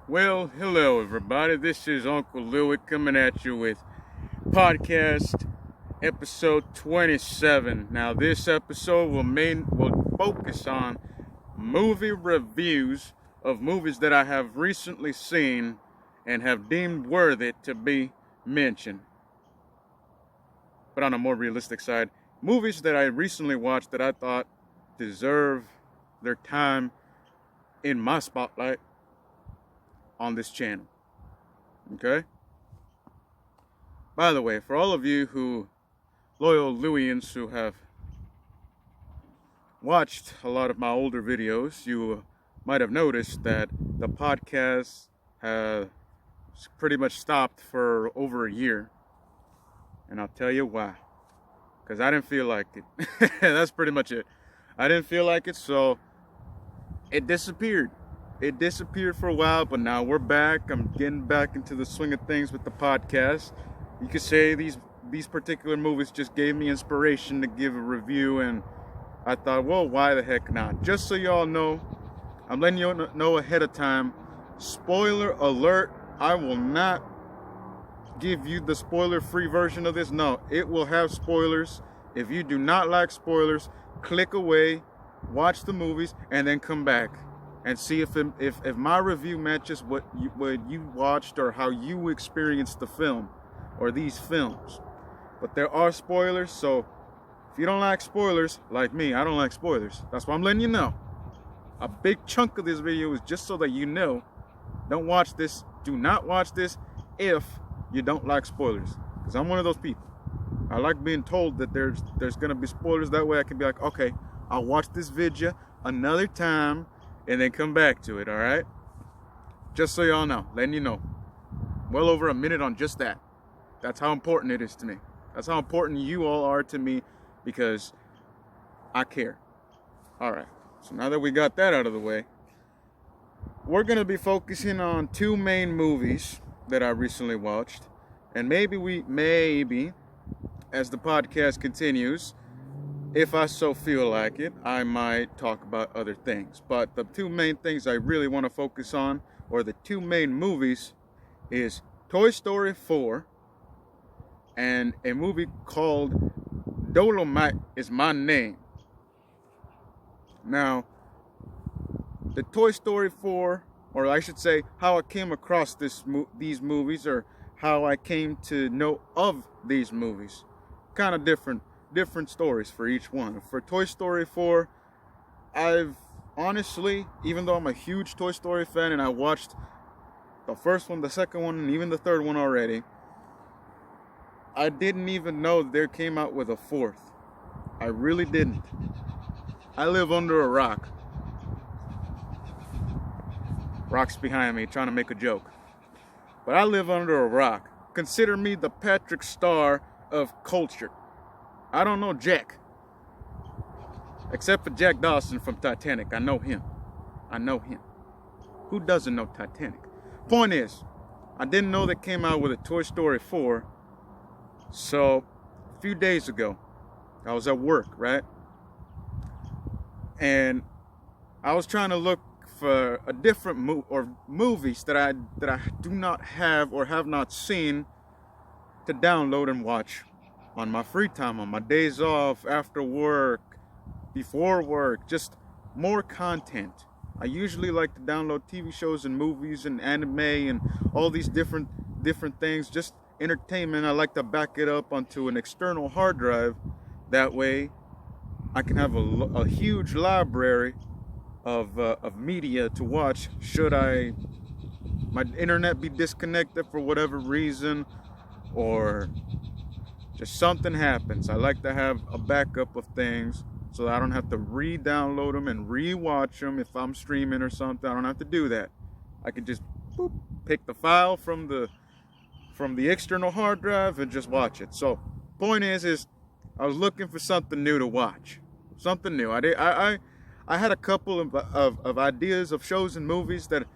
Well, hello everybody. This is Uncle Louie coming at you with podcast episode 27. Now, this episode will focus on movie reviews of movies that I have recently seen and have deemed worthy to be mentioned. But on a more realistic side, movies that I recently watched that I thought deserve their time in my spotlight on this channel. Okay? By the way, for all of you loyal Louians who have watched a lot of my older videos, you might have noticed that the podcast has pretty much stopped for over a year. And I'll tell you why. Because I didn't feel like it. That's pretty much it. I didn't feel like it, so it disappeared. It disappeared for a while, but now we're back. I'm getting back into the swing of things with the podcast. You could say these particular movies just gave me inspiration to give a review, and I thought, well, why the heck not? Just so y'all know, I'm letting you know ahead of time. Spoiler alert, I will not give you the spoiler-free version of this. No, it will have spoilers. If you do not like spoilers, click away, watch the movies, and then come back and see if my review matches what you watched or how you experienced the film or these films. But there are spoilers, so if you don't like spoilers, like me, I don't like spoilers. That's why I'm letting you know. A big chunk of this video is just so that you know. Don't watch this. Do not watch this if you don't like spoilers. Because I'm one of those people. I like being told that there's going to be spoilers. That way I can be like, okay, I'll watch this video another time and then come back to it, all right? Just so y'all know, letting you know. Well over a minute on just that. That's how important it is to me. That's how important you all are to me, because I care. All right, so now that we got that out of the way, we're going to be focusing on two main movies that I recently watched. And maybe, as the podcast continues, if I so feel like it, I might talk about other things. But the two main things I really want to focus on, or the two main movies, is Toy Story 4 and a movie called Dolomite Is My Name. Now, the Toy Story 4, or I should say how I came across these movies, or how I came to know of these movies, kind of different stories for each one. For Toy Story 4, I've honestly, even though I'm a huge Toy Story fan and I watched the first one, the second one, and even the third one already, I didn't even know they came out with a fourth. I really didn't. I live under a rock. Rock's behind me trying to make a joke. But I live under a rock. Consider me the Patrick Star of culture. I don't know Jack. Except for Jack Dawson from Titanic. I know him. Who doesn't know Titanic? Point is, I didn't know they came out with a Toy Story 4. So, a few days ago, I was at work, right? And I was trying to look for a different movies that I do not have or have not seen to download and watch on my free time, on my days off, after work, before work, just more content. I usually like to download TV shows and movies and anime and all these different things, just entertainment. I like to back it up onto an external hard drive. That way I can have a huge library of media to watch should my internet be disconnected for whatever reason, or just something happens. I like to have a backup of things so that I don't have to re-download them and re-watch them if I'm streaming or something. I don't have to do that. I can just pick the file from the external hard drive and just watch it. So point is I was looking for something new to watch. Something new. I had a couple of ideas of shows and movies that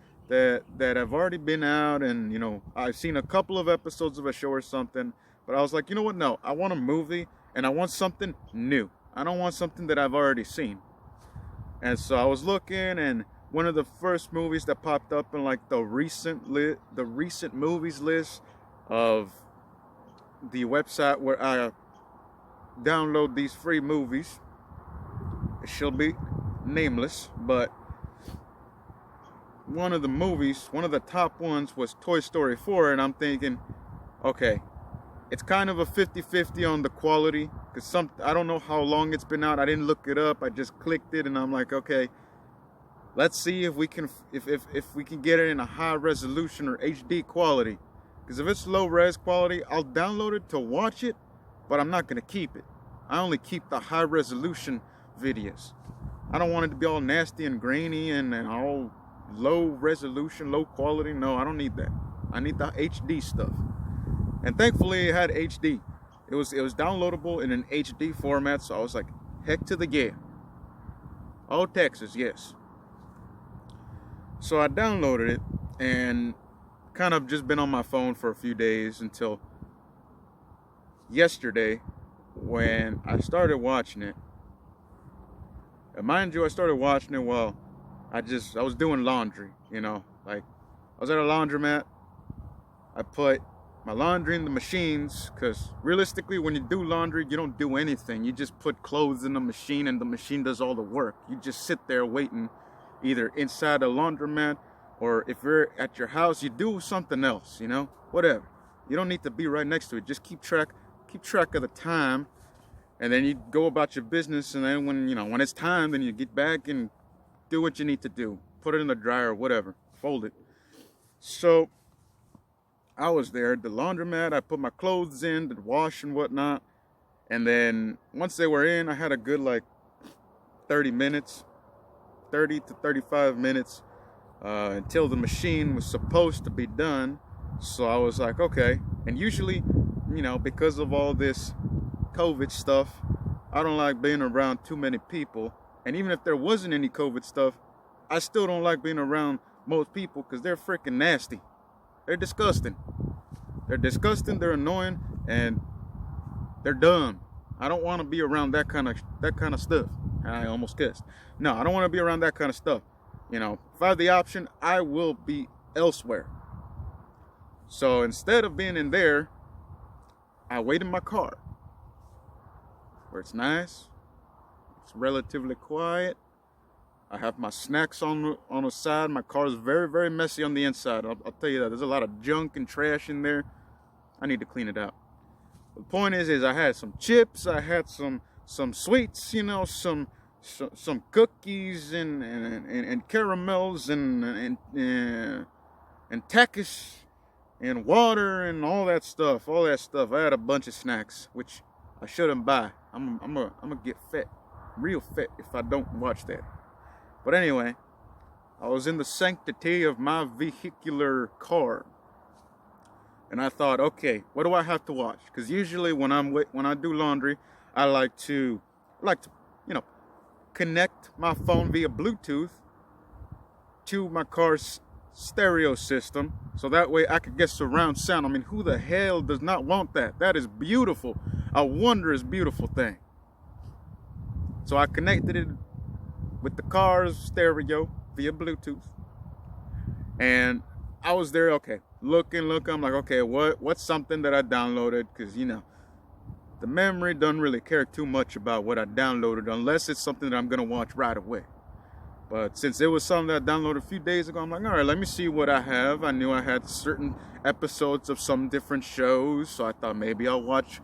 have already been out, and I've seen a couple of episodes of a show or something, but I was like, you know what, no, I want a movie and I want something new. I don't want something that I've already seen. And so I was looking, and one of the first movies that popped up in like the recent movies list of the website where I download these free movies. It shall be nameless, but one of the top ones was Toy Story 4, and I'm thinking, okay, it's kind of a 50-50 on the quality, because I don't know how long it's been out. I didn't look it up. I just clicked it, and I'm like, okay, let's see if we can get it in a high resolution or HD quality. Because if it's low res quality, I'll download it to watch it, but I'm not gonna keep it. I only keep the high resolution videos. I don't want it to be all nasty and grainy and all low resolution, low quality. No, I don't need that. I need the HD stuff. And thankfully it had HD. It was downloadable in an HD format, so I was like, heck to the yeah. Oh, Texas, yes. So I downloaded it and kind of just been on my phone for a few days until yesterday when I started watching it. And mind you, I started watching it while I was doing laundry, like I was at a laundromat. I put my laundry in the machines, because realistically when you do laundry, you don't do anything. You just put clothes in the machine and the machine does all the work. You just sit there waiting, either inside a laundromat, or if you're at your house, you do something else, whatever. You don't need to be right next to it. Just keep track of the time, and then you go about your business. And then when it's time, then you get back and do what you need to do. Put it in the dryer, whatever. Fold it. So I was there at the laundromat. I put my clothes in to wash and whatnot. And then once they were in, I had a good 30 to 35 minutes until the machine was supposed to be done. So I was like, okay. And usually, because of all this COVID stuff, I don't like being around too many people. And even if there wasn't any COVID stuff, I still don't like being around most people, because they're freaking nasty. They're disgusting. They're annoying, and they're dumb. I don't want to be around that kind of stuff. I almost cussed. No, I don't want to be around that kind of stuff. If I have the option, I will be elsewhere. So instead of being in there, I wait in my car, where it's nice, it's relatively quiet. I have my snacks on the side. My car is very, very messy on the inside. I'll tell you that. There's a lot of junk and trash in there. I need to clean it out. The point is I had some chips. I had some sweets. Some cookies and caramels and Takis and water and all that stuff. I had a bunch of snacks, which I shouldn't buy. I'm gonna get fat, real fat, if I don't watch that. But anyway, I was in the sanctity of my vehicular car, and I thought, okay, what do I have to watch? Because usually when I do laundry, I like to connect my phone via Bluetooth to my car's stereo system, so that way I could get surround sound. I mean, who the hell does not want that? That is beautiful, a wondrous, beautiful thing. So I connected it with the car's stereo via Bluetooth, and I was there, okay, looking. I'm like, okay, what's something that I downloaded? Because the memory doesn't really care too much about what I downloaded unless it's something that I'm gonna watch right away. But since it was something that I downloaded a few days ago, I'm like, all right, let me see what I have. I knew I had certain episodes of some different shows, so I thought maybe I'll watch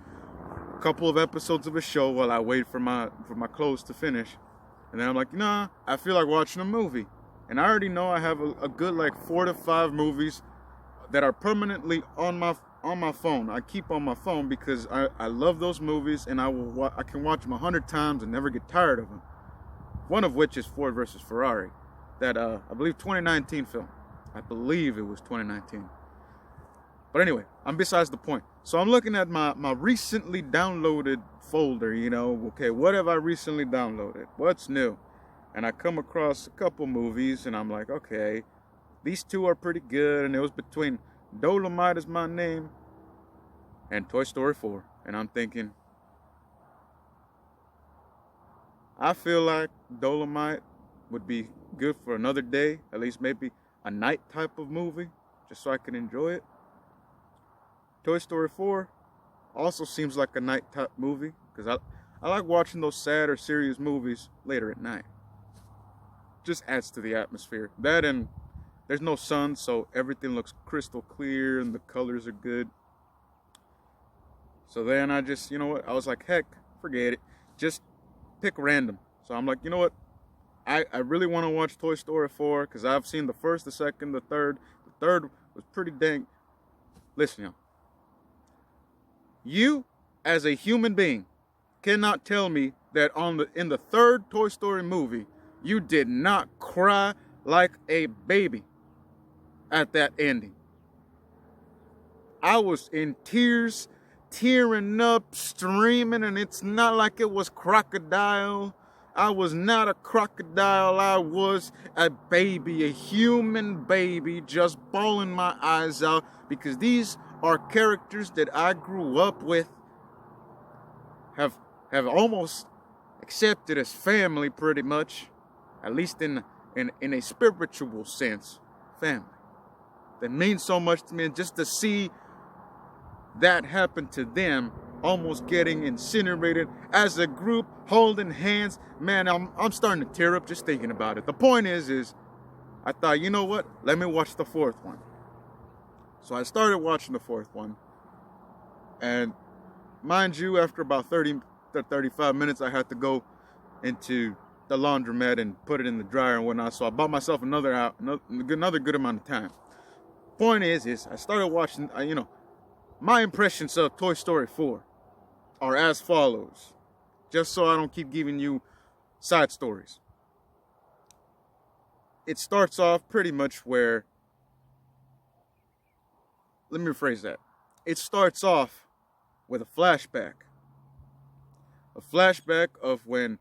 a couple of episodes of a show while I wait for my clothes to finish. And then I'm like, nah, I feel like watching a movie. And I already know I have a good 4 to 5 movies that are permanently on my phone. I keep on my phone because I love those movies, and I can watch them 100 times and never get tired of them. One of which is Ford versus Ferrari, that I believe 2019 film. I believe it was 2019. But anyway, I'm besides the point. So I'm looking at my recently downloaded folder, okay, what have I recently downloaded? What's new? And I come across a couple movies, and I'm like, okay, these two are pretty good. And it was between Dolomite Is My Name and Toy Story 4. And I'm thinking, I feel like Dolomite would be good for another day, at least maybe a night type of movie, just so I can enjoy it. Toy Story 4 also seems like a night type movie, because I like watching those sad or serious movies later at night. Just adds to the atmosphere. That, and there's no sun, so everything looks crystal clear and the colors are good. So then I just, you know what, I was like, heck, forget it. Just pick random. So I'm like, you know what, I really want to watch Toy Story 4 because I've seen the first, the second, the third. The third was pretty dang. Listen, y'all. You, as a human being, cannot tell me that in the third Toy Story movie, you did not cry like a baby at that ending. I was in tears, tearing up, streaming, and it's not like it was crocodile. I was not a crocodile. I was a baby, a human baby, just bawling my eyes out because these are characters that I grew up with, have almost accepted as family pretty much, at least in a spiritual sense, family. That means so much to me, and just to see that happen to them, almost getting incinerated as a group, holding hands, man, I'm starting to tear up just thinking about it. The point is I thought, you know what, let me watch the fourth one. So I started watching the fourth one, and mind you, after about 30 to 35 minutes, I had to go into the laundromat and put it in the dryer and whatnot, so I bought myself another good amount of time. Point is I started watching, my impressions of Toy Story 4 are as follows, just so I don't keep giving you side stories. It starts off pretty much where, let me rephrase that. It starts off with a flashback. A flashback of when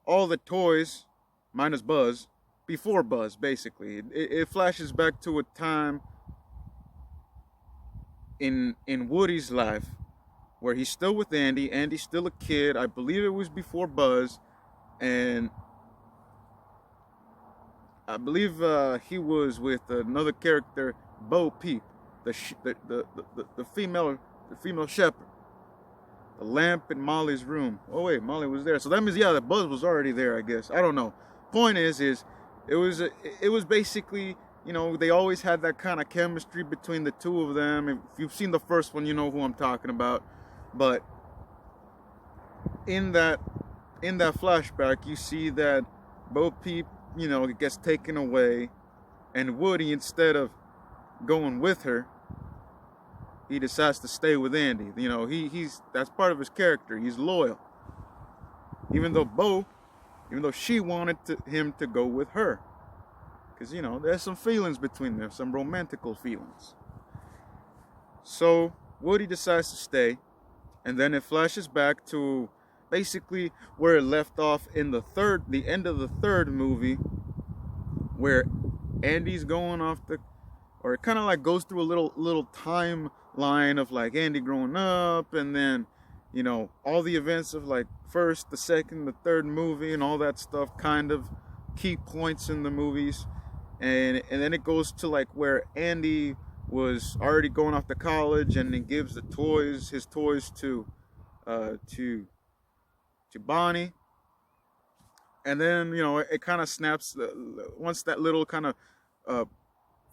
all the toys, minus Buzz, before Buzz, basically. It flashes back to a time in Woody's life where he's still with Andy. Andy's still a kid. I believe it was before Buzz. And I believe he was with another character, Bo Peep, the female shepherd. The lamp in Molly's room. Oh wait, Molly was there. So that means, yeah, that Buzz was already there, I guess. I don't know. Point is it was basically, they always had that kind of chemistry between the two of them. If you've seen the first one, you know who I'm talking about. But in that flashback, you see that Bo Peep, gets taken away, and Woody, instead of going with her, he decides to stay with Andy. He's that's part of his character. He's loyal. Even though she wanted him to go with her. Because, there's some feelings between them, some romantical feelings. So Woody decides to stay, and then it flashes back to basically where it left off in the end of the third movie, where Andy's going off or it kind of like goes through a little timeline of like Andy growing up, and then, all the events of like first, the second, the third movie, and all that stuff, kind of key points in the movies. And then it goes to like where Andy was already going off to college, and then gives his toys to Bonnie. And then, it kind of snaps once that little kind of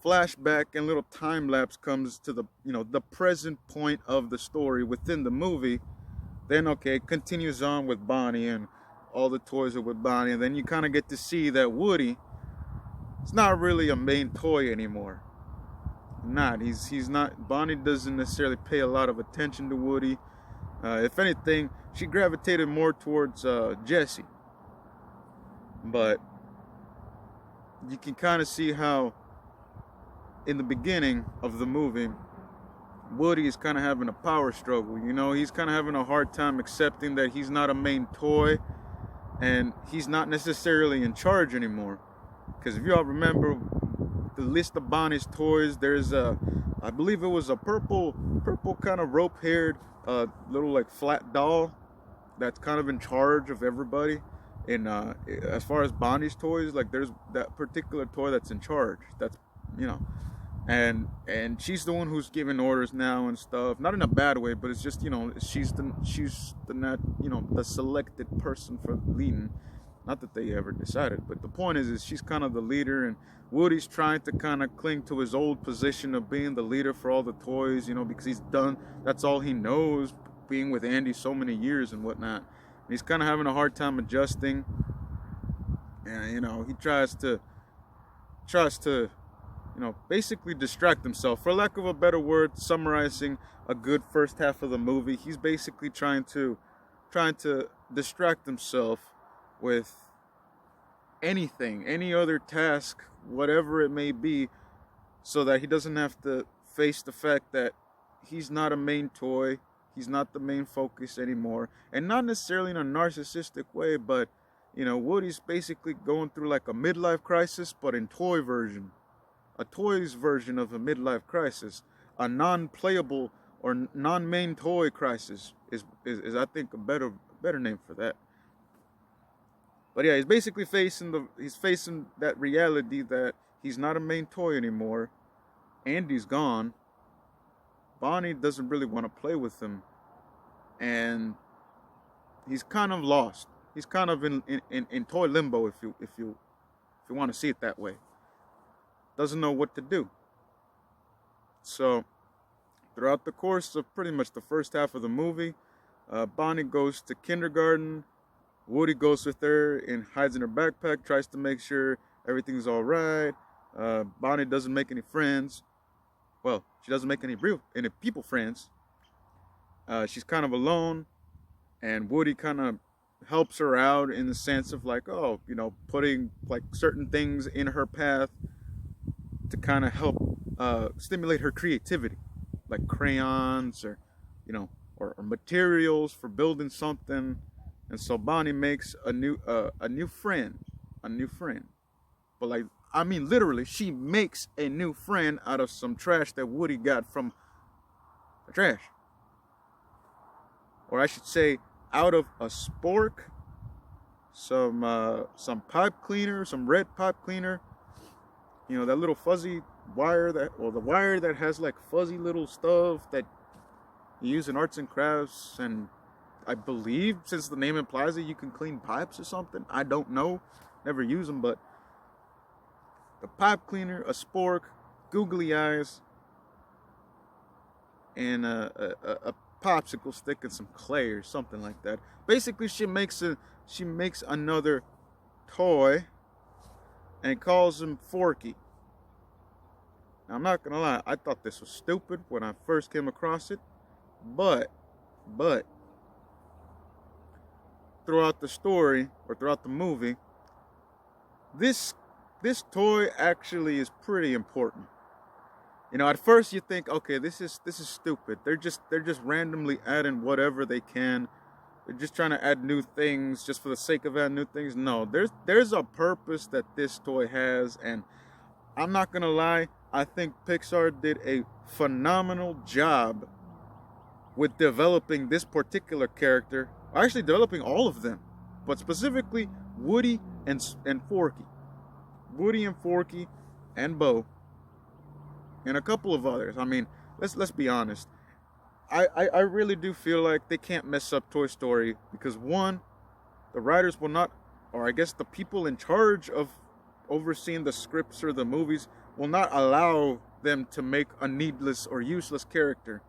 flashback and little time lapse comes to the present point of the story within the movie. Then, okay, it continues on with Bonnie, and all the toys are with Bonnie. And then you kind of get to see that Woody, it's not really a main toy anymore. He's not. Bonnie doesn't necessarily pay a lot of attention to Woody. If anything, she gravitated more towards Jessie. But you can kind of see how in the beginning of the movie, Woody is kind of having a power struggle. He's kind of having a hard time accepting that he's not a main toy, and he's not necessarily in charge anymore. Because if you all remember the list of Bonnie's toys, there's I believe it was a purple kind of rope-haired little like flat doll that's kind of in charge of everybody. in as far as Bonnie's toys, like there's that particular toy that's in charge. That's, you know, and she's the one who's giving orders now and stuff. Not in a bad way, but it's just, you know, she's the not, you know, the selected person for leading. Not that they ever decided, but the point is she's kind of the leader, and Woody's trying to kind of cling to his old position of being the leader for all the toys, you know, because he's done. That's all he knows, being with Andy so many years and whatnot. And he's kind of having a hard time adjusting, and you know, he tries to you know, basically distract himself, for lack of a better word, summarizing a good first half of the movie. He's basically trying to distract himself with anything, any other task, whatever it may be, so that he doesn't have to face the fact that he's not a main toy, he's not the main focus anymore, and not necessarily in a narcissistic way, but you know, Woody's basically going through like a midlife crisis, but in toy version. A toy's version of a midlife crisis, a non-playable or non-main toy crisis is I think a better name for that. But yeah, he's basically facing that reality that he's not a main toy anymore. Andy's gone. Bonnie doesn't really want to play with him, and he's kind of lost. He's kind of in toy limbo, if you want to see it that way. Doesn't know what to do. So, throughout the course of pretty much the first half of the movie, Bonnie goes to kindergarten. Woody goes with her and hides in her backpack, tries to make sure everything's all right. Bonnie doesn't make any friends. Well, she doesn't make any people friends. She's kind of alone, and Woody kind of helps her out in the sense of like, oh, you know, putting like certain things in her path to kind of help stimulate her creativity, like crayons or, you know, or materials for building something. And so Bonnie makes a new friend, But like, I mean, literally, she makes a new friend out of some trash that Woody got from the trash, or I should say, out of a spork, some pipe cleaner, some red pipe cleaner. You know, that little fuzzy wire the wire that has like fuzzy little stuff that you use in arts and crafts, and I believe, since the name implies it, you can clean pipes or something. I don't know, never use them, but the pipe cleaner, a spork, googly eyes, and a popsicle stick and some clay or something like that. Basically, she makes another toy and calls him Forky. Now, I'm not gonna lie, I thought this was stupid when I first came across it, but throughout the story or throughout the movie, this toy actually is pretty important. You know, at first you think, okay, this is stupid. They're just randomly adding whatever they can. They're just trying to add new things just for the sake of adding new things. No, there's a purpose that this toy has, and I'm not gonna lie, I think Pixar did a phenomenal job with developing this particular character. Actually, developing all of them, but specifically Woody and Forky. Woody and Forky and Bo, and a couple of others. I mean, let's be honest. I really do feel like they can't mess up Toy Story because, one, the writers will not, or I guess the people in charge of overseeing the scripts or the movies will not allow them to make a needless or useless character,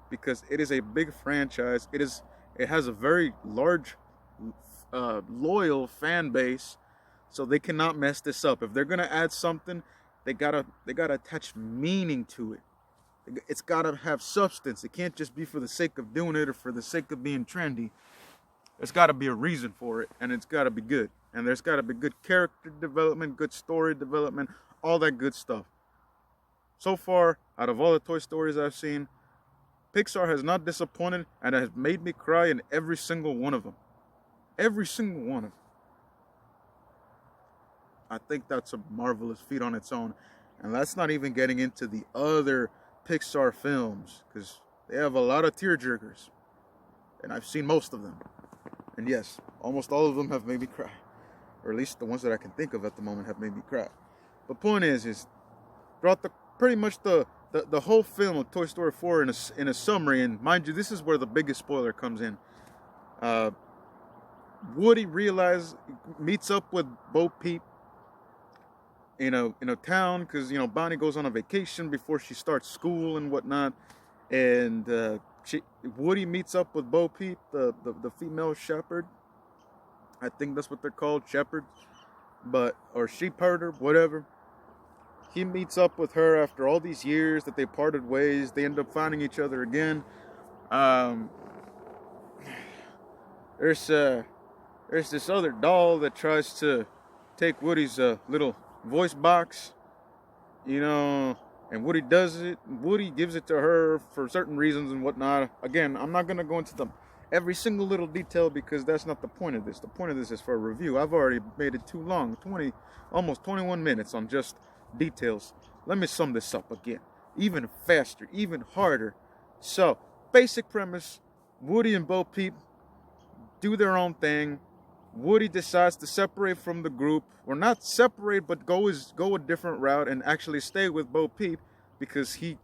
because it is a big franchise. It has a very large, loyal fan base, so they cannot mess this up. If they're gonna add something, they gotta attach meaning to it. It's gotta have substance. It can't just be for the sake of doing it or for the sake of being trendy. There's gotta be a reason for it, and it's gotta be good. And there's gotta be good character development, good story development, all that good stuff. So far, out of all the Toy Stories I've seen, Pixar has not disappointed and has made me cry in every single one of them. Every single one of them. I think that's a marvelous feat on its own. And that's not even getting into the other Pixar films, because they have a lot of tearjerkers. And I've seen most of them. And yes, almost all of them have made me cry. or at least the ones that I can think of at the moment have made me cry. But point is throughout the pretty much the whole film of Toy Story 4 in a summary, and mind you, this is where the biggest spoiler comes in. Woody meets up with Bo Peep in a town because Bonnie goes on a vacation before she starts school and whatnot, and Woody meets up with Bo Peep, the female shepherd. I think that's what they're called, shepherds, or sheep herder, whatever. He meets up with her after all these years that they parted ways. They end up finding each other again. There's this other doll that tries to take Woody's little voice box, and Woody does it. Woody gives it to her for certain reasons and whatnot. Again, I'm not going to go into every single little detail because that's not the point of this. The point of this is for a review. I've already made it too long, almost 21 minutes on just details. Let me sum this up again, even faster, even harder. So, basic premise, Woody and Bo Peep do their own thing. Woody decides to separate from the group, or not separate, but go a different route and actually stay with Bo Peep because he,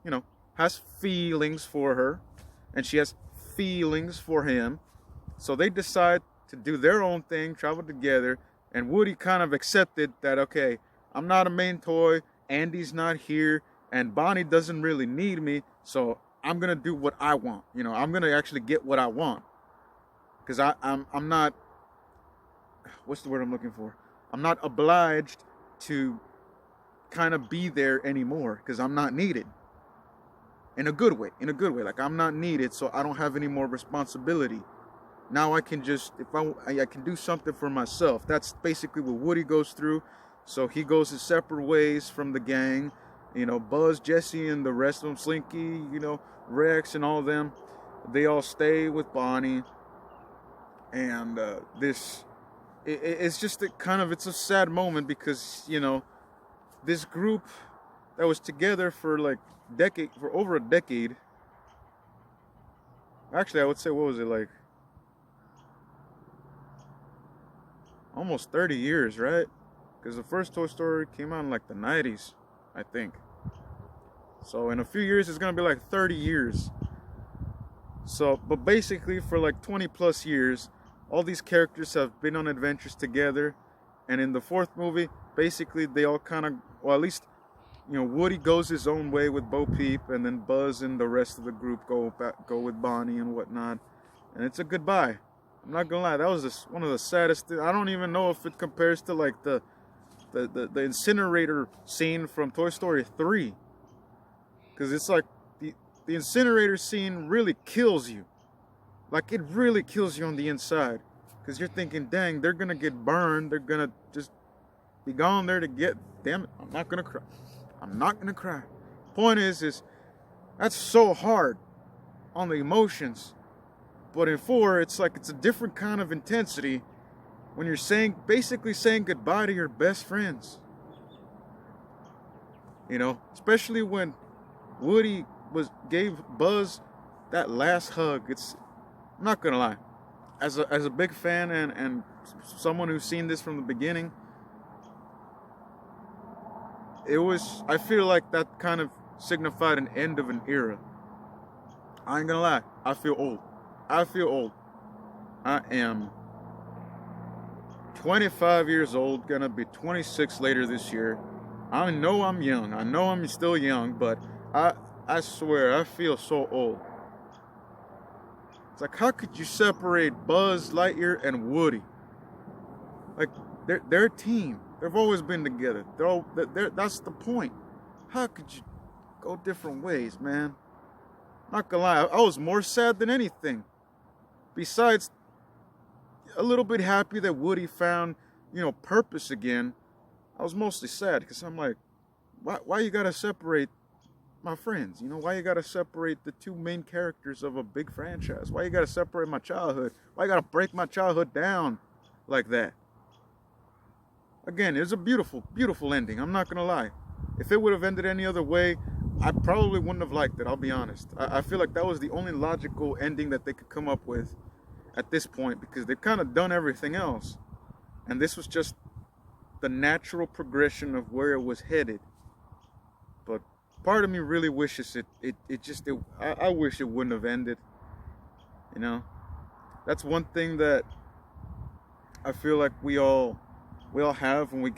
has feelings for her and she has feelings for him. So they decide to do their own thing, travel together, and Woody kind of accepted that, okay, I'm not a main toy, Andy's not here, and Bonnie doesn't really need me, so I'm gonna do what I want. I'm gonna actually get what I want. Because I'm not, what's the word I'm looking for? I'm not obliged to kind of be there anymore because I'm not needed. In a good way. Like, I'm not needed, so I don't have any more responsibility. Now I can just, if I can do something for myself. That's basically what Woody goes through. So he goes his separate ways from the gang. Buzz, Jesse, and the rest of them, Slinky, Rex and all of them. They all stay with Bonnie. And it's just it's a sad moment because, this group that was together for over a decade. Actually, I would say, what was it, like almost 30 years, right? Because the first Toy Story came out in the 90s, I think. So in a few years, it's going to be 30 years. So, but basically for 20 plus years, all these characters have been on adventures together. And in the fourth movie, basically they all kind of, well, at least, Woody goes his own way with Bo Peep, and then Buzz and the rest of the group go with Bonnie and whatnot. And it's a goodbye. I'm not gonna lie, that was just one of the saddest things. I don't even know if it compares to the incinerator scene from Toy Story 3. Because it's the incinerator scene really kills you. It really kills you on the inside. Because you're thinking, dang, they're going to get burned. They're going to just be gone there to get... Damn it, I'm not going to cry. I'm not going to cry. Point is that's so hard on the emotions. But in 4, it's it's a different kind of intensity when you're basically saying goodbye to your best friends. Especially when Woody gave Buzz that last hug. I'm not gonna lie, as a big fan and someone who's seen this from the beginning, I feel like that kind of signified an end of an era. I ain't gonna lie, I feel old. I am 25 years old, gonna be 26 later this year. I know I'm young. I know I'm still young, but I swear, I feel so old. It's how could you separate Buzz Lightyear and Woody? They're a team. They've always been together. That's the point. How could you go different ways, man? Not gonna lie, I was more sad than anything. Besides, a little bit happy that Woody found, purpose again. I was mostly sad because I'm why you gotta separate my friends? Why you gotta separate the two main characters of a big franchise? Why you gotta separate my childhood? Why you gotta break my childhood down like that? Again, it was a beautiful, beautiful ending. I'm not gonna lie. If it would have ended any other way, I probably wouldn't have liked it, I'll be honest. I feel like that was the only logical ending that they could come up with at this point, because they've kind of done everything else. And this was just the natural progression of where it was headed. But part of me really wishes I wish it wouldn't have ended. You know, that's one thing that I feel like we all have when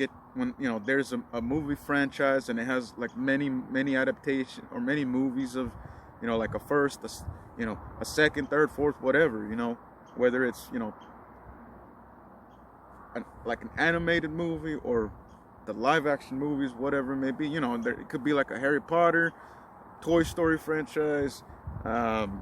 there's a movie franchise and it has like many adaptations or many movies of, like a first, a second, third, fourth, whatever, whether it's, like an animated movie or the live action movies, whatever it may be. It could be like a Harry Potter, Toy Story franchise, Hunger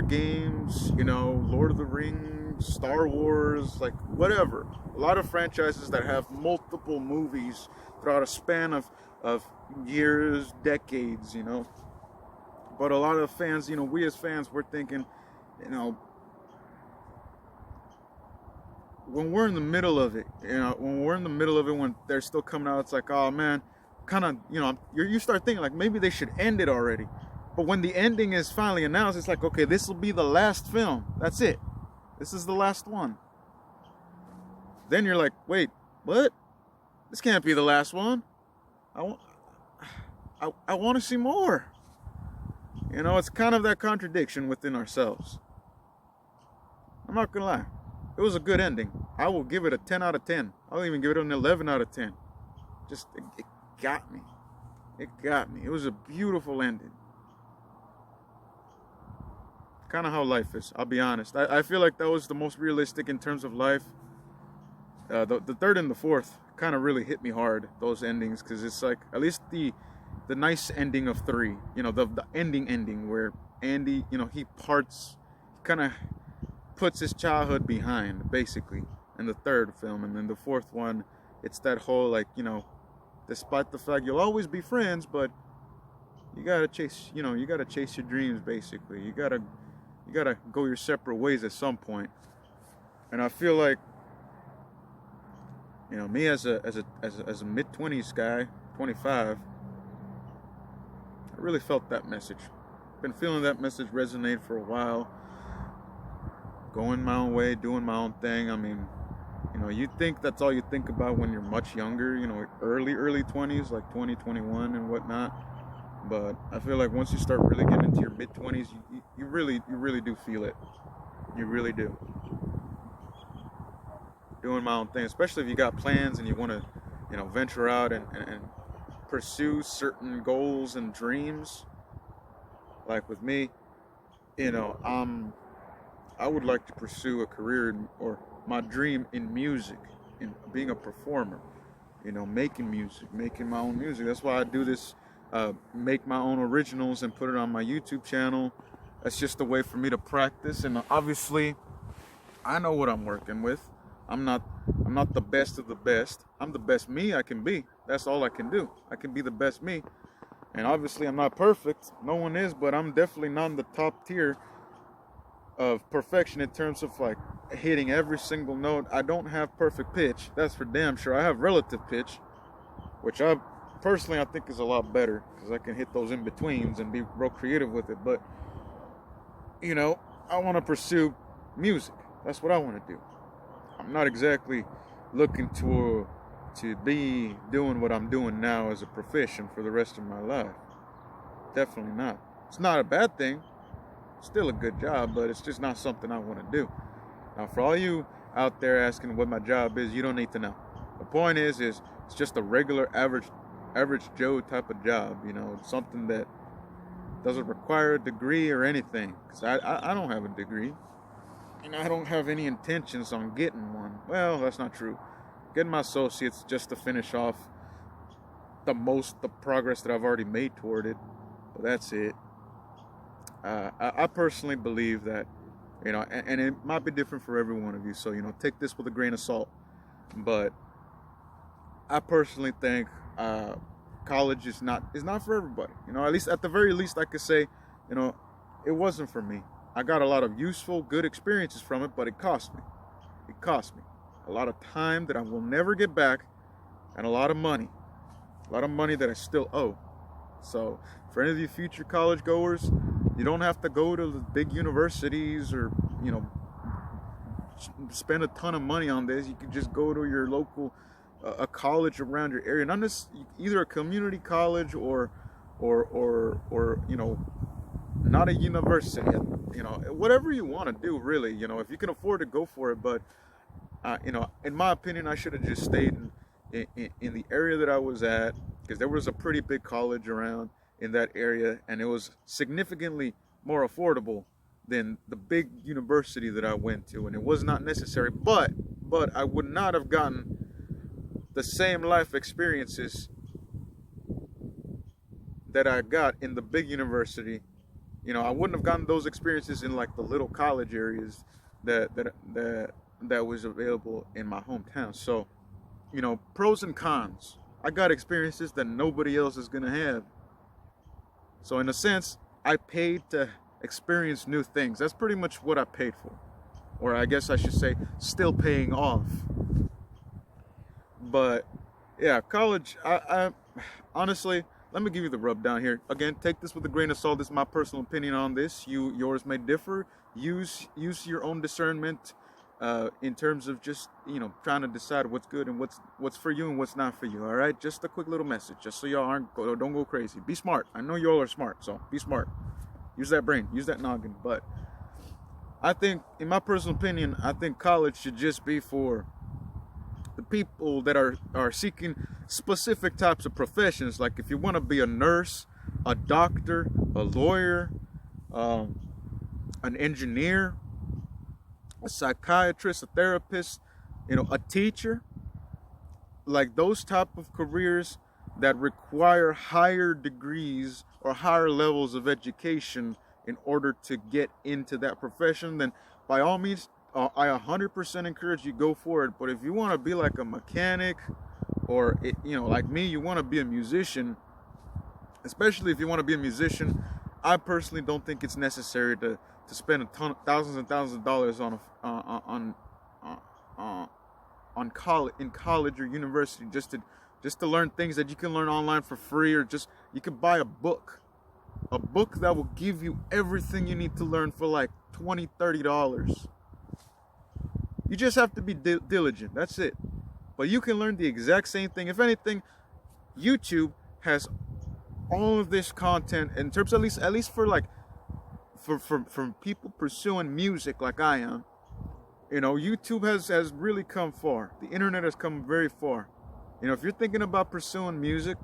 Games, Lord of the Rings, Star Wars, like whatever. A lot of franchises that have multiple movies throughout a span of years, decades, But a lot of fans, we as fans, we're thinking, when we're in the middle of it, when they're still coming out, it's like, oh man, kind of, you start thinking like maybe they should end it already. But when the ending is finally announced, it's like, okay, this will be the last film. That's it. This is the last one. Then you're like, wait, what? This can't be the last one. I want to see more. It's kind of that contradiction within ourselves. I'm not gonna lie. It was a good ending. I will give it a 10 out of 10. I'll even give it an 11 out of 10. Just, it got me. It got me. It was a beautiful ending. Kind of how life is, I'll be honest. I feel like that was the most realistic in terms of life. The third and the fourth kind of really hit me hard, those endings, because it's like, at least the nice ending of 3, the ending where Andy, he kind of puts his childhood behind, basically, in the third film. And then the fourth one, it's that whole, like, despite the fact you'll always be friends, but you gotta chase your dreams, basically. You gotta go your separate ways at some point. And I feel like, me as a mid-20s guy, 25, I really felt that message. Been feeling that message resonate for a while. Going my own way, doing my own thing. I mean, you think that's all you think about when you're much younger, early 20s, like 20, 21 and whatnot. But I feel like once you start really getting into your mid-20s, you really do feel it. You really do. Doing my own thing, especially if you got plans and you want to, venture out and pursue certain goals and dreams. Like with me, I would like to pursue a career or my dream in music, in being a performer, making music, making my own music. That's why I do this, make my own originals and put it on my YouTube channel. That's just a way for me to practice. And obviously, I know what I'm working with. I'm not the best of the best. I'm the best me I can be. That's all I can do. I can be the best me. And obviously, I'm not perfect. No one is, but I'm definitely not in the top tier of perfection in terms of like hitting every single note. I don't have perfect pitch, that's for damn sure. I have relative pitch, which I think is a lot better, because I can hit those in betweens and be real creative with it. But I want to pursue music. That's what I want to do. I'm not exactly looking to be doing what I'm doing now as a profession for the rest of my life. Definitely not. It's not a bad thing. Still a good job, but it's just not something I want to do. Now, for all you out there asking what my job is, you don't need to know. The point is it's just a regular average Joe type of job. Something that doesn't require a degree or anything. Because I don't have a degree, and I don't have any intentions on getting one. Well, that's not true. Getting my associates just to finish off the progress that I've already made toward it. But that's it. I personally believe that, and it might be different for every one of you, so, take this with a grain of salt. But I personally think college is not for everybody. At the very least, I could say, it wasn't for me. I got a lot of useful, good experiences from it, but it cost me. It cost me a lot of time that I will never get back, and a lot of money that I still owe. So for any of you future college goers, you don't have to go to the big universities or, spend a ton of money on this. You could just go to your local a college around your area, not necessarily either a community college or not a university. Whatever you want to do, really. If you can afford to, go for it. But in my opinion, I should have just stayed in the area that I was at, because there was a pretty big college around in that area, and it was significantly more affordable than the big university that I went to, and it was not necessary. But I would not have gotten the same life experiences that I got in the big university. I wouldn't have gotten those experiences in like the little college areas that was available in my hometown. So, pros and cons. I got experiences that nobody else is gonna have. So in a sense, I paid to experience new things. That's pretty much what I paid for. Or I guess I should say, still paying off. But yeah, college, I honestly, let me give you the rub down here. Again, take this with a grain of salt. This is my personal opinion on this. Yours may differ. Use your own discernment in terms of just trying to decide what's good and what's for you and what's not for you. All right, just a quick little message, just so y'all don't go crazy. Be smart. I know y'all are smart, so be smart. Use that brain. Use that noggin. But I think, in my personal opinion, I think college should just be for the people that are seeking specific types of professions. Like if you want to be a nurse, a doctor, a lawyer, an engineer, a psychiatrist, a therapist, a teacher, like those type of careers that require higher degrees or higher levels of education in order to get into that profession, then by all means, I 100% encourage you, go for it. But if you want to be like a mechanic, or like me, you want to be a musician, especially if you want to be a musician, I personally don't think it's necessary to spend thousands and thousands of dollars on college or university just to learn things that you can learn online for free, or just you could buy a book that will give you everything you need to learn for like $20-$30. You just have to be diligent. That's it. But you can learn the exact same thing. If anything, YouTube has all of this content in terms, at least for like for people pursuing music like I am. YouTube has really come far. The internet has come very far. If you're thinking about pursuing music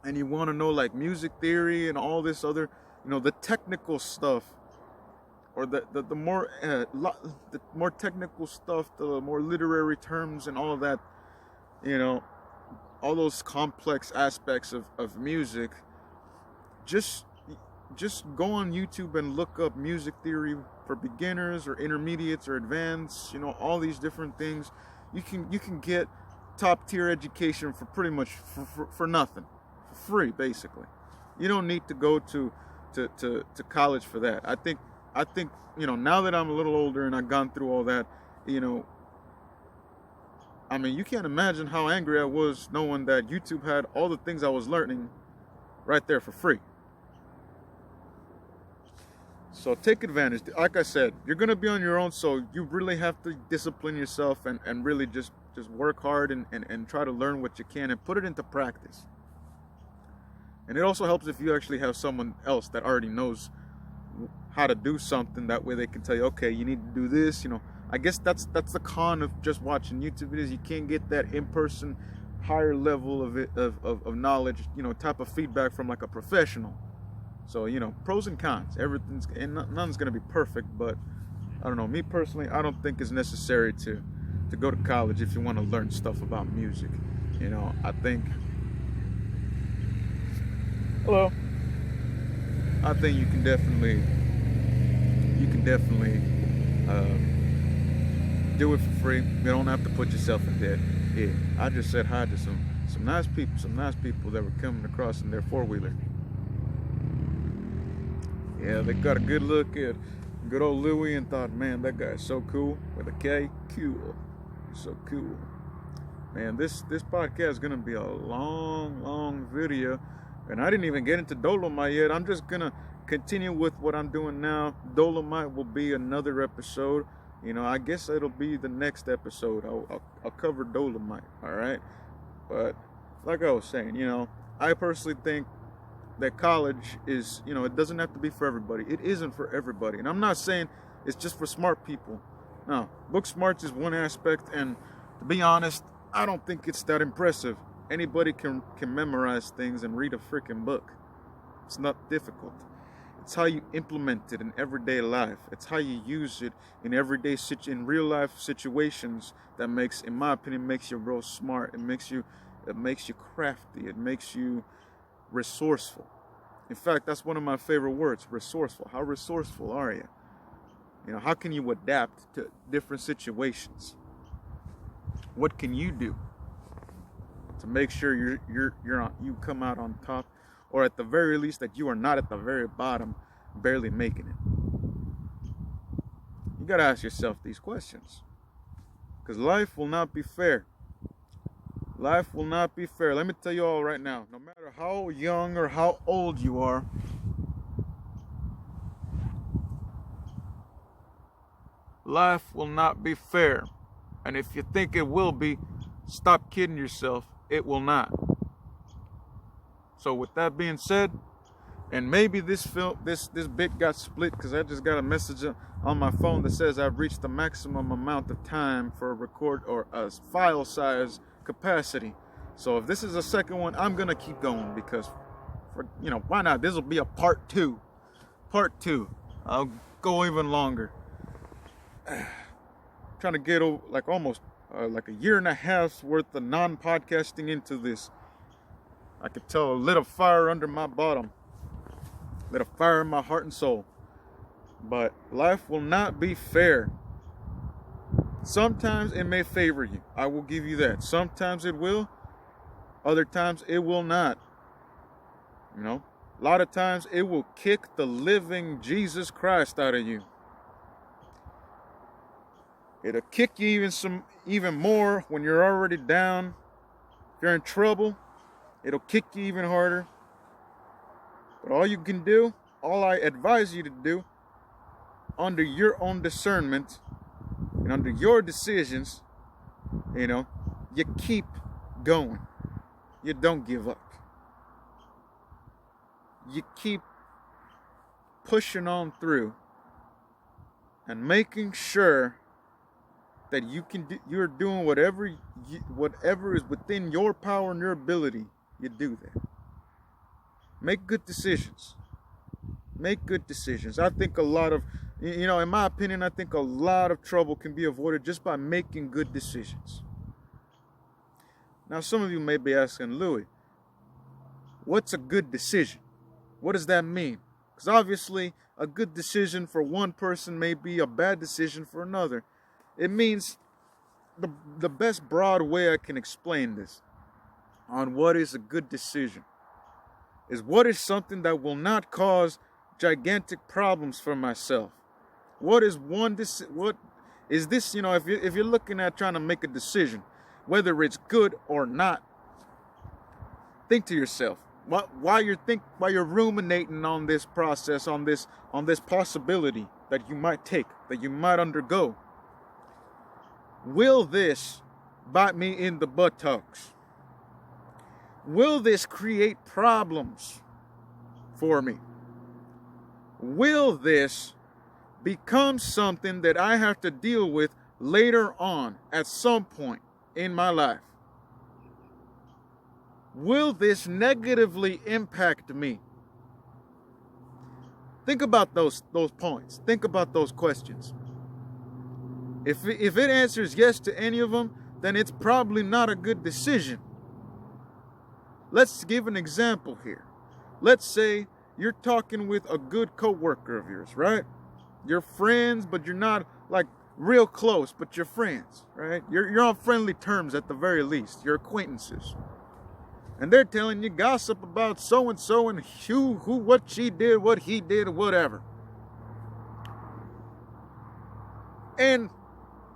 and you want to know like music theory and all this other, the technical stuff, or the more technical stuff, the more literary terms and all of that, all those complex aspects of music, just go on YouTube and look up music theory for beginners or intermediates or advanced, all these different things. You can get top tier education for pretty much for nothing, for free, basically. You don't need to go to college for that. I think now that I'm a little older and I've gone through all that, I mean, you can't imagine how angry I was knowing that YouTube had all the things I was learning right there for free. So take advantage. Like I said, you're going to be on your own, so you really have to discipline yourself and really just work hard and try to learn what you can and put it into practice. And it also helps if you actually have someone else that already knows how to do something. That way they can tell you, okay, you need to do this. I guess that's the con of just watching YouTube videos. You can't get that in-person higher level of knowledge, type of feedback from like a professional. So, pros and cons. None's gonna be perfect, but I don't know. Me personally, I don't think it's necessary to go to college if you want to learn stuff about music. I think. Hello. I think you can definitely do it for free. You don't have to put yourself in debt. Yeah, I just said hi to some nice people that were coming across in their four-wheeler. Yeah, they got a good look at good old Louie and thought, man, that guy's so cool with a K. Cool. So cool. Man, this podcast is gonna be a long video, and I didn't even get into Dolomite yet. I'm just gonna continue with what I'm doing now. Dolomite will be another episode. I guess it'll be the next episode. I'll cover Dolomite, all right? But like I was saying, I personally think that college is, it doesn't have to be for everybody. It isn't for everybody. And I'm not saying it's just for smart people. No, book smarts is one aspect, and to be honest, I don't think it's that impressive. Anybody can memorize things and read a freaking book. It's not difficult. It's how you implement it in everyday life. It's how you use it in in real life situations that in my opinion, makes you real smart. It makes you crafty. It makes you resourceful. In fact, that's one of my favorite words, resourceful. How resourceful are you? How can you adapt to different situations? What can you do to make sure you come out on top, or at the very least that you are not at the very bottom, barely making it? You got to ask yourself these questions, because life will not be fair. Life will not be fair. Let me tell you all right now, no matter how young or how old you are, life will not be fair. And if you think it will be, stop kidding yourself. It will not. So with that being said, and maybe this bit got split because I just got a message on my phone that says I've reached the maximum amount of time for a record or a file size capacity. So if this is a second one, I'm gonna keep going because, why not? This will be a part two. I'll go even longer. Trying to get almost like a year and a half's worth of non-podcasting into this. I could tell a little fire under my bottom, lit a fire in my heart and soul. But life will not be fair. Sometimes it may favor you. I will give you that. Sometimes it will. Other times it will not. A lot of times it will kick the living Jesus Christ out of you. It'll kick you even more when you're already down. If you're in trouble, it'll kick you even harder. But all I advise you to do, under your own discernment and under your decisions, you keep going. You don't give up. You keep pushing on through and making sure that you're doing whatever is within your power and your ability. You do that. Make good decisions. I think a lot of, in my opinion, I think a lot of trouble can be avoided just by making good decisions. Now, some of you may be asking, Louis, what's a good decision? What does that mean? Because obviously, a good decision for one person may be a bad decision for another. It means the best broad way I can explain this on what is a good decision is what is something that will not cause gigantic problems for myself. What is this, if you're looking at trying to make a decision, whether it's good or not, think to yourself, while you're ruminating on this process, on this possibility that you might take, that you might undergo, will this bite me in the buttocks? Will this create problems for me? Will this become something that I have to deal with later on at some point in my life? Will this negatively impact me? Think about those points. Think about those questions. If it answers yes to any of them, then it's probably not a good decision. Let's give an example here. Let's say you're talking with a good coworker of yours, right? You're friends, but you're not like real close, but you're friends, right? You're on friendly terms at the very least. You're acquaintances. And they're telling you gossip about so-and-so and who, what she did, what he did, whatever. And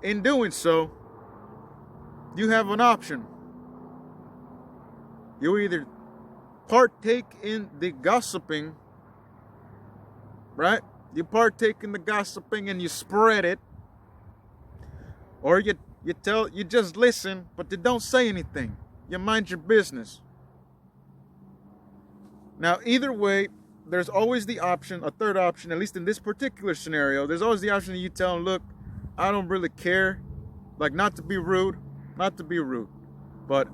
in doing so, you have an option. You either partake in the gossiping, right? You partake in the gossiping and you spread it, Or you just listen, but you don't say anything. You mind your business. Now, either way, there's always the option, a third option, at least in this particular scenario, there's always the option that you tell them, look, I don't really care. Like, not to be rude, but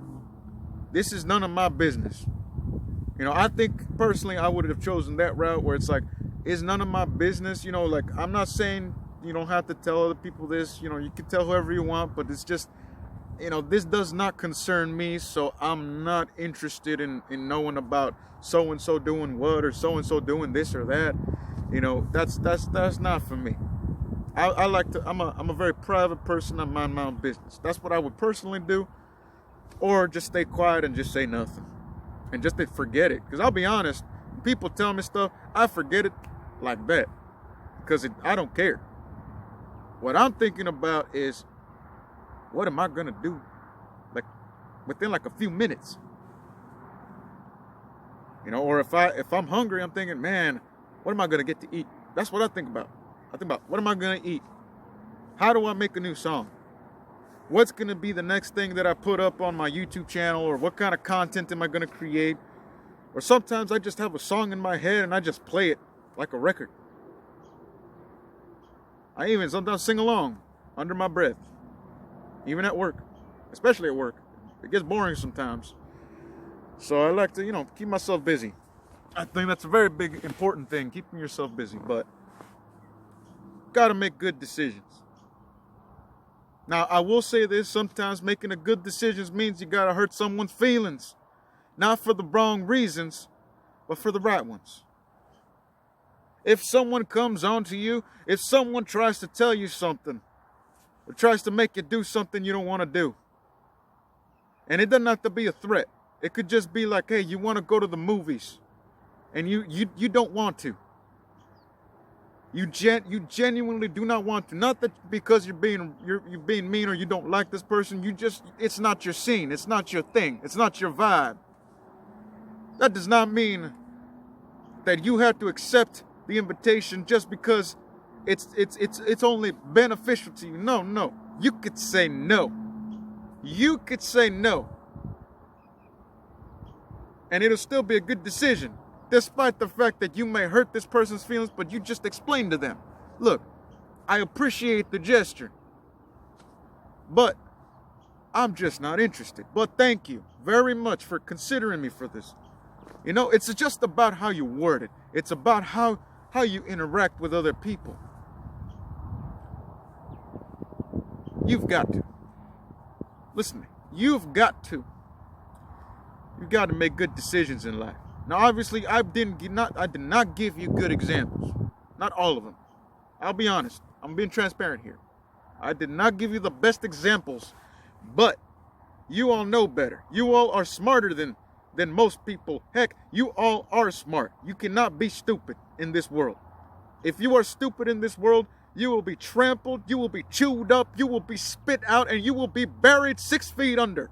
this is none of my business. You know, I think personally I would have chosen that route where it's like, it's none of my business. You know, like, I'm not saying you don't have to tell other people this. You know, you can tell whoever you want, but it's just, you know, this does not concern me, so I'm not interested in knowing about so-and-so doing what or so-and-so doing this or that. You know, that's not for me. I like to, I'm a very private person. I mind my own business. That's what I would personally do. Or just stay quiet and just say nothing. And just to forget it. Because I'll be honest, when people tell me stuff, I forget it like that. Because I don't care. What I'm thinking about is, what am I going to do? Like, within like a few minutes. You know, or if I'm hungry, I'm thinking, man, what am I going to get to eat? That's what I think about. I think about, what am I going to eat? How do I make a new song? What's going to be the next thing that I put up on my YouTube channel? Or what kind of content am I going to create? Or sometimes I just have a song in my head and I just play it like a record. I even sometimes sing along under my breath. Even at work. Especially at work. It gets boring sometimes. So I like to, you know, keep myself busy. I think that's a very big, important thing, keeping yourself busy. But gotta make good decisions. Now, I will say this, sometimes making a good decision means you gotta hurt someone's feelings. Not for the wrong reasons, but for the right ones. If someone comes on to you, if someone tries to tell you something, or tries to make you do something you don't want to do, and it doesn't have to be a threat. It could just be like, hey, you want to go to the movies, and you don't want to. You genuinely do not want to. Not that because you're being mean or you don't like this person. It's not your scene. It's not your thing. It's not your vibe. That does not mean that you have to accept the invitation just because it's only beneficial to you. No. You could say no. You could say no. And it'll still be a good decision. Despite the fact that you may hurt this person's feelings, but you just explain to them, look, I appreciate the gesture, but I'm just not interested. But thank you very much for considering me for this. You know, it's just about how you word it. It's about how you interact with other people. You've got to. Listen to me. You've got to make good decisions in life. Now, obviously, I did not give you good examples. Not all of them. I'll be honest. I'm being transparent here. I did not give you the best examples, but you all know better. You all are smarter than most people. Heck, you all are smart. You cannot be stupid in this world. If you are stupid in this world, you will be trampled, you will be chewed up, you will be spit out, and you will be buried 6 feet under.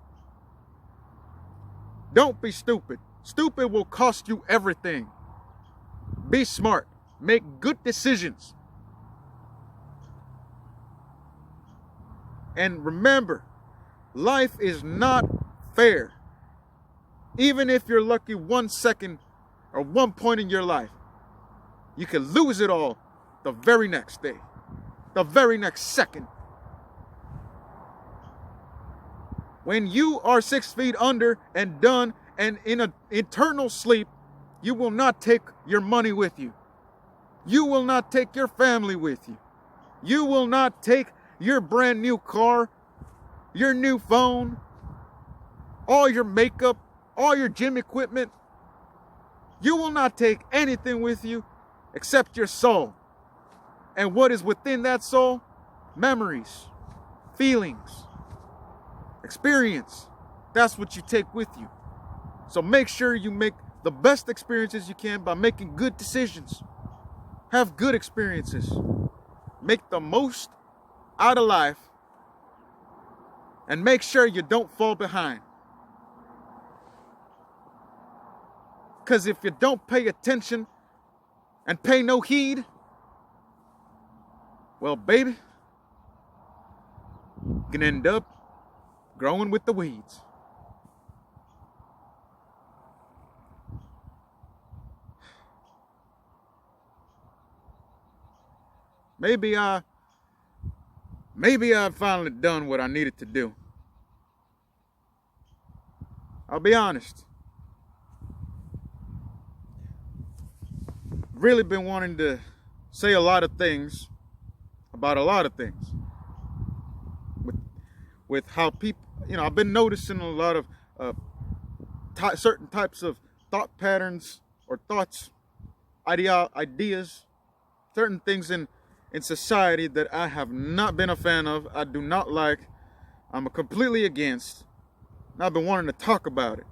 Don't be stupid. Stupid will cost you everything. Be smart. Make good decisions. And remember, life is not fair. Even if you're lucky 1 second or 1 point in your life, you can lose it all the very next day, the very next second. When you are 6 feet under and done and in an eternal sleep, you will not take your money with you. You will not take your family with you. You will not take your brand new car, your new phone, all your makeup, all your gym equipment. You will not take anything with you except your soul. And what is within that soul? Memories, feelings, experience. That's what you take with you. So make sure you make the best experiences you can by making good decisions. Have good experiences. Make the most out of life. And make sure you don't fall behind. Because if you don't pay attention and pay no heed, well, baby, can end up growing with the weeds. Maybe I finally done what I needed to do. I'll be honest. Really been wanting to say a lot of things about a lot of things. With how people, I've been noticing a lot of certain types of thought patterns or thoughts, ideas, certain things in society that I have not been a fan of, I do not like, I'm completely against, and I've been wanting to talk about it.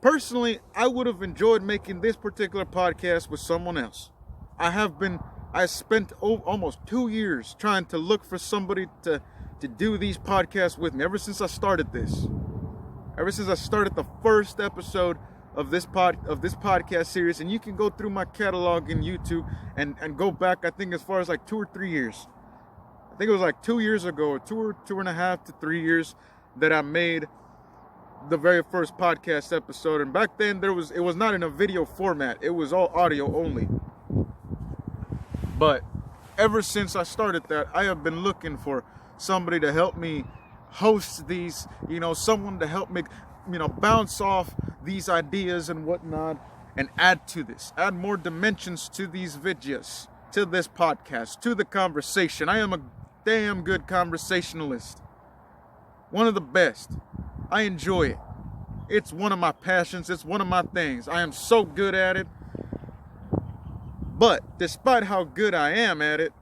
Personally, I would have enjoyed making this particular podcast with someone else. I spent almost 2 years trying to look for somebody to do these podcasts with me, ever since I started this. Ever since I started the first episode of this podcast series, and you can go through my catalog in YouTube and go back, I think, as far as like 2 or 3 years. I think it was like 2 years ago, or 2.5 to 3 years, that I made the very first podcast episode. And back then it was not in a video format, it was all audio only. But ever since I started that, I have been looking for somebody to help me host these, someone to help me, bounce off these ideas and whatnot, and add more dimensions to these videos, to this podcast, to the conversation. I am a damn good conversationalist. One of the best. I enjoy it. It's one of my passions. It's one of my things. I am so good at it. But despite how good I am at it,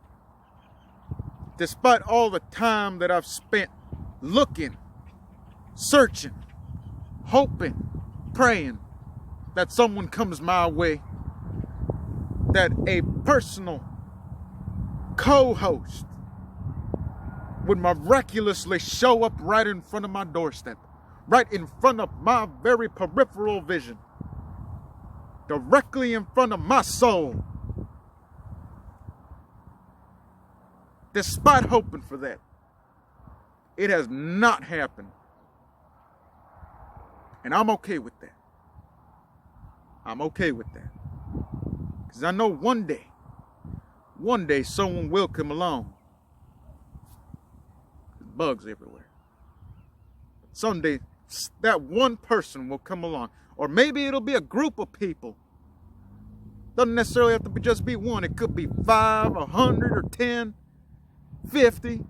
despite all the time that I've spent looking, searching, hoping, praying that someone comes my way, that a personal co-host would miraculously show up right in front of my doorstep, right in front of my very peripheral vision, directly in front of my soul. Despite hoping for that, it has not happened. And I'm okay with that. I'm okay with that. Because I know one day someone will come along. There's bugs everywhere. Someday that one person will come along. Or maybe it'll be a group of people. Doesn't necessarily have to just be one. It could be 5, 100, or 10, 50.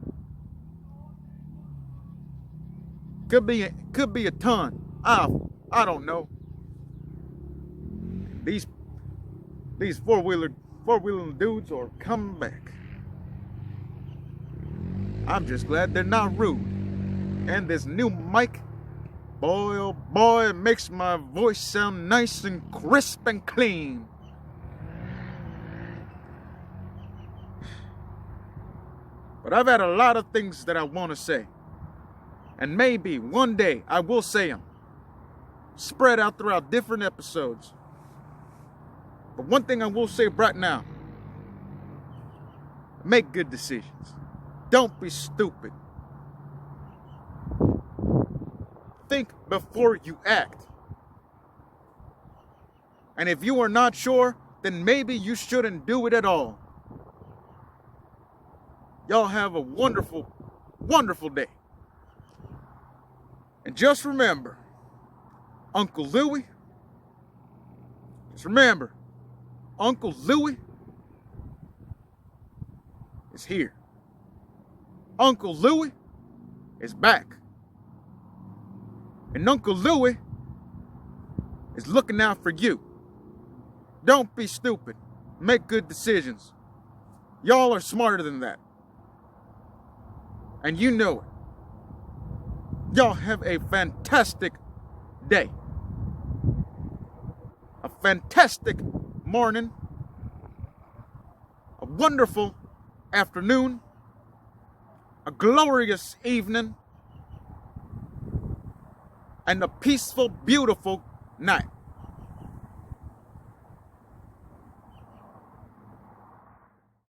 Could be a ton. I don't know. These four-wheeler dudes are coming back. I'm just glad they're not rude. And this new mic, boy oh boy, it makes my voice sound nice and crisp and clean. But I've had a lot of things that I want to say. And maybe one day I will say them. Spread out throughout different episodes. But one thing I will say right now. Make good decisions. Don't be stupid. Think before you act. And if you are not sure, then maybe you shouldn't do it at all. Y'all have a wonderful, wonderful day. And just remember, Uncle Louie, Uncle Louie is here. Uncle Louie is back. And Uncle Louie is looking out for you. Don't be stupid. Make good decisions. Y'all are smarter than that. And you know it. Y'all have a fantastic day. A fantastic morning. A wonderful afternoon. A glorious evening. And a peaceful, beautiful night.